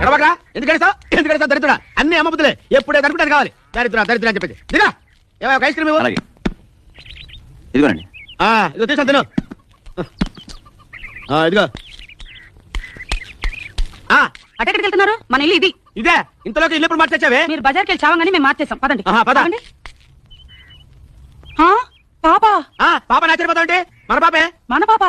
అరవగా ఎందుకంటే దరిద్రుడా అన్ని అమ్మ బుద్ధులే ఎప్పుడే దరిద్రుడు కావాలి దరిద్ర దరిద్ర అని చెప్పేసి దిగా ఏమో ఐస్ క్రీమ్ ఇవ్వు. ఇదిగోనండి. ఇదిగో తీసుకొని తిను. ఇదిగో అటెక్కడికి వెళ్తున్నారు? మన ఇల్లు ఇది. ఇదే ఇంతలోకి ఇల్లు ఎప్పుడు మార్చేచ్చావే? మీరు బజార్కి వెళ్ళి చావంగానే మేము మార్చేసాం. పదండి. పదండి. పాపా పాప నాచరిపోతాంటే మన పాపే. మన పాప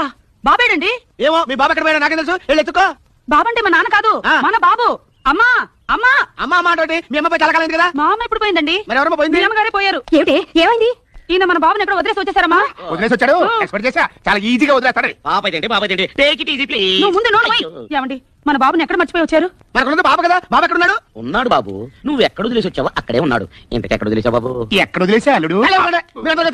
బాబేడండి? ఏమో మీ బాబు ఎక్కడ పోయినా నాకేం తెలుసు. వెళ్ళి ఎత్తుకో. బాబంటే మా నాన్న కాదు, మన బాబు. అమ్మా అమ్మా అమ్మ మాట మీ అమ్మాయి చాలా కాలేదు కదా. మా అమ్మ ఎప్పుడు పోయిందండి? మరి ఎవరమ్మా పోయింది? మీ అమ్మగారే పోయారు. ఏమిటి ఏమైంది? ఈయన మన బాబుని ఎక్కడ వదిలేసి వచ్చేసారమ్మా. వదిలేసి వచ్చాడు. ఎక్స్పెక్ట్ చేసా చాలా ఈజీగా వదిలేస్తాడు. నువ్వు ముందు నోడు పోయి. ఏమండి మన బాబుని ఎక్కడ మర్చిపోయి వచ్చారు? మనకున్నది బాబు కదా. బాబు ఎక్కడ ఉన్నాడు? ఉన్నాడు బాబు. నువ్వు ఎక్కడ వదిలేసి వచ్చావో అక్కడే ఉన్నాడు. ఇంతకు ఎక్కడ వదిలేసావు బాబు? ఎక్కడ వదిలేసా అల్లుడు?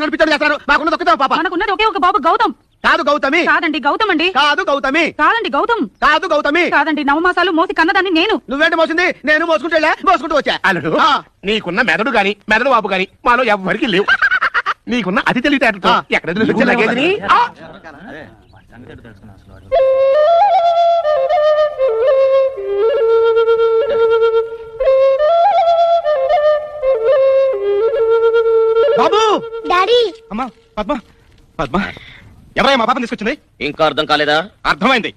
నడిపించాడు చేస్తారు. మాకున్నది ఒక్కతే పాప. మనకున్నది ఒకే ఒక బాబు గౌతమ్. కాదు గౌతమి. కాదండి గౌతమ్ అండి. కాదు గౌతమి. కాదండి గౌతమ్. కాదు గౌతమి. కాదండి నవమాసాలు మోసి కన్నదాన్ని నేను. నువ్వేంటి మోసింది? నేను మోసుకుంటూ వెళ్ళా, మోసుకుంటూ వచ్చా. అల్లుడు నీకున్న మెదడు గాని మెదడు బాబు గాని మాలో ఎవరికి లేవు. నీకున్న అతి తెలివితేటలతో ఎక్కడ వదిలేసి వచ్చా లగేజ్ని? బాబు. డాడీ. అమ్మా పద్మ పద్మ ఎవరయ్యా మా పాపని తీసుకొచ్చింది? ఇంకా అర్థం కాలేదా? అర్థమైంది.